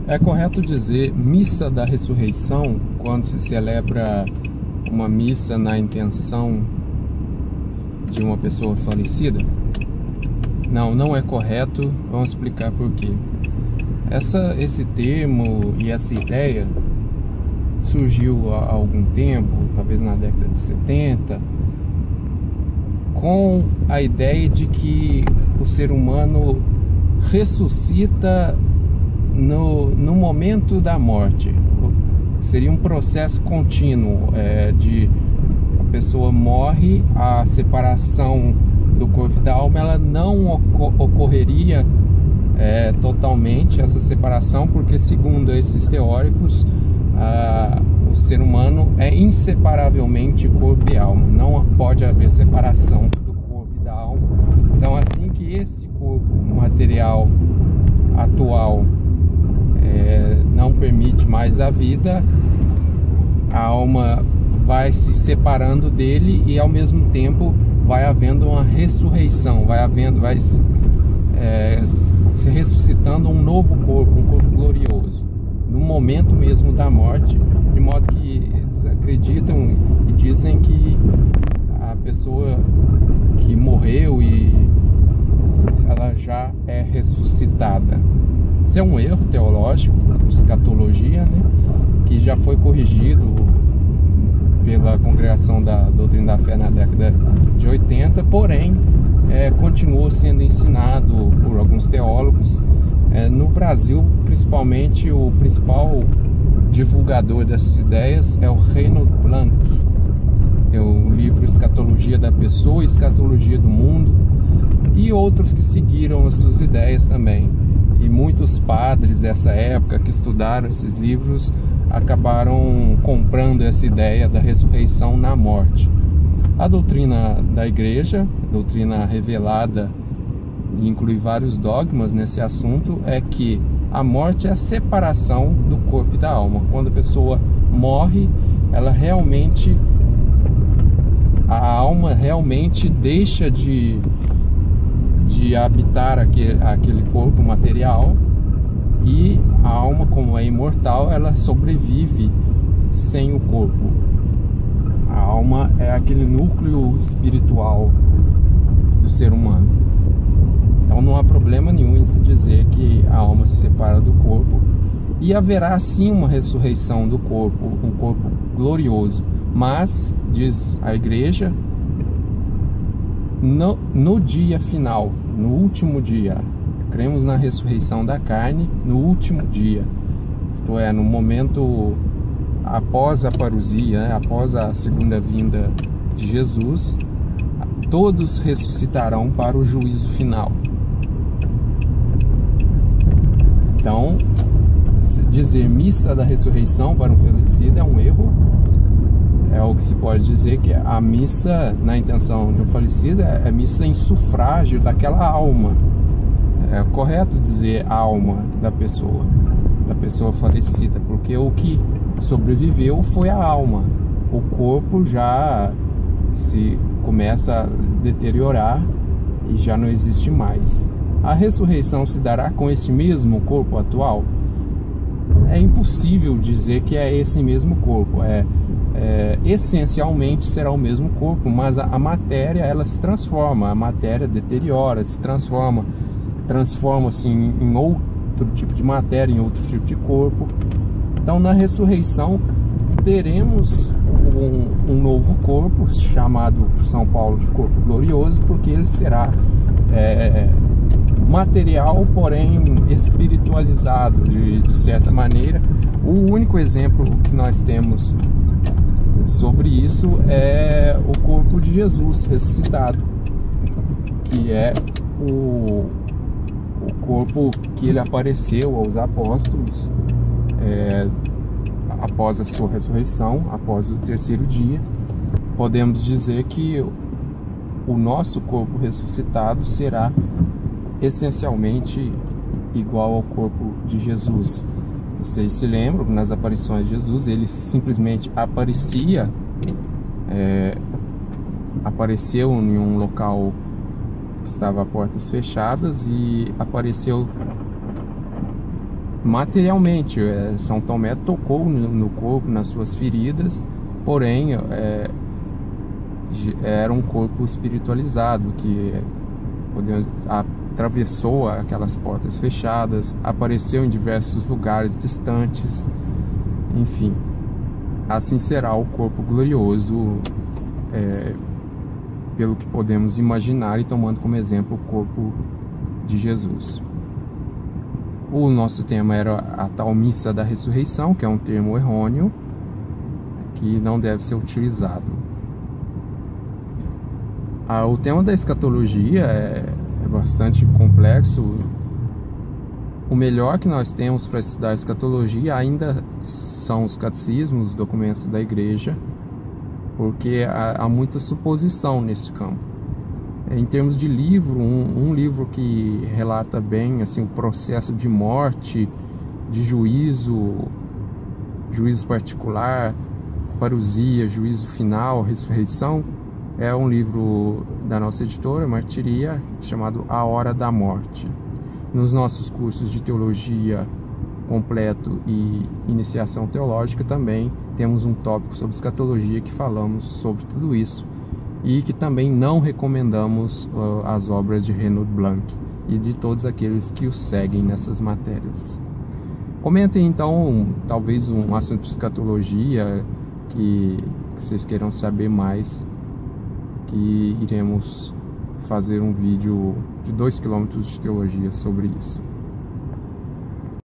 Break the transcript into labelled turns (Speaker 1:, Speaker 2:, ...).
Speaker 1: É correto dizer missa da ressurreição quando se celebra uma missa na intenção de uma pessoa falecida? Não, não é correto. Vamos explicar por quê. Esse termo e essa ideia surgiu há algum tempo, talvez na década de 70, com a ideia de que o ser humano ressuscita no momento da morte. Seria um processo contínuo, de a pessoa morre, a separação do corpo e da alma ela não ocorreria totalmente, essa separação, porque segundo esses teóricos o ser humano é inseparavelmente corpo e alma, não pode haver separação do corpo e da alma. Então, assim que esse corpo material atual não permite mais a vida, a alma vai se separando dele e ao mesmo tempo vai havendo uma ressurreição, vai se ressuscitando um novo corpo, um corpo glorioso, no momento mesmo da morte, de modo que eles acreditam e dizem que a pessoa que morreu ela já é ressuscitada. Isso é um erro teológico de escatologia, né, que já foi corrigido pela Congregação da Doutrina da Fé na década de 80, porém continuou sendo ensinado por alguns teólogos. No Brasil, principalmente, o principal divulgador dessas ideias é o Reinhold Blank. Tem o livro Escatologia da Pessoa e Escatologia do Mundo, e outros que seguiram as suas ideias também. E muitos padres dessa época que estudaram esses livros acabaram comprando essa ideia da ressurreição na morte. A doutrina da igreja, a doutrina revelada, e inclui vários dogmas nesse assunto, é que a morte é a separação do corpo e da alma. Quando a pessoa morre, a alma realmente deixa de habitar aquele corpo material, e a alma, como é imortal, ela sobrevive sem o corpo. A alma é aquele núcleo espiritual do ser humano. Então não há problema nenhum em se dizer que a alma se separa do corpo, e haverá sim uma ressurreição do corpo, um corpo glorioso. Mas, diz a igreja, no dia final, no último dia, cremos na ressurreição da carne no último dia, isto é, no momento após a parousia, né, após a segunda vinda de Jesus, todos ressuscitarão para o juízo final. Então, dizer missa da ressurreição para um falecido é um erro. É o que se pode dizer que a missa na intenção de um falecido é missa em sufrágio daquela alma. É correto dizer alma da pessoa falecida, porque o que sobreviveu foi a alma. O corpo já se começa a deteriorar e já não existe mais. A ressurreição se dará com este mesmo corpo atual? É impossível dizer que é esse mesmo corpo. Essencialmente será o mesmo corpo, mas a matéria ela se transforma, a matéria deteriora, se transforma-se em outro tipo de matéria, em outro tipo de corpo. Então, na ressurreição teremos um novo corpo, chamado por São Paulo de corpo glorioso, porque ele será material, porém espiritualizado de certa maneira. O único exemplo que nós temos sobre isso é o corpo de Jesus ressuscitado, que é o corpo que ele apareceu aos apóstolos após a sua ressurreição, após o terceiro dia. Podemos dizer que o nosso corpo ressuscitado será essencialmente igual ao corpo de Jesus. Vocês se lembram, nas aparições de Jesus, ele simplesmente apareceu em um local que estava a portas fechadas, e apareceu materialmente. São Tomé tocou no corpo, nas suas feridas, porém era um corpo espiritualizado que atravessou aquelas portas fechadas, apareceu em diversos lugares distantes, enfim. Assim será o corpo glorioso, pelo que podemos imaginar, e tomando como exemplo o corpo de Jesus. O nosso tema era a tal missa da ressurreição, que é um termo errôneo, que não deve ser utilizado. O tema da escatologia é bastante complexo. O melhor que nós temos para estudar a escatologia ainda são os catecismos, os documentos da igreja, porque há muita suposição nesse campo. Em termos de livro, um livro que relata bem assim, o processo de morte, de juízo particular, parousia, juízo final, ressurreição, é um livro da nossa editora, Martiria, chamado A Hora da Morte. Nos nossos cursos de teologia completo e iniciação teológica também temos um tópico sobre escatologia que falamos sobre tudo isso, e que também não recomendamos as obras de Renaud Blanc e de todos aqueles que o seguem nessas matérias. Comentem então talvez um assunto de escatologia que vocês queiram saber mais, que iremos fazer um vídeo de 2 km de teologia sobre isso.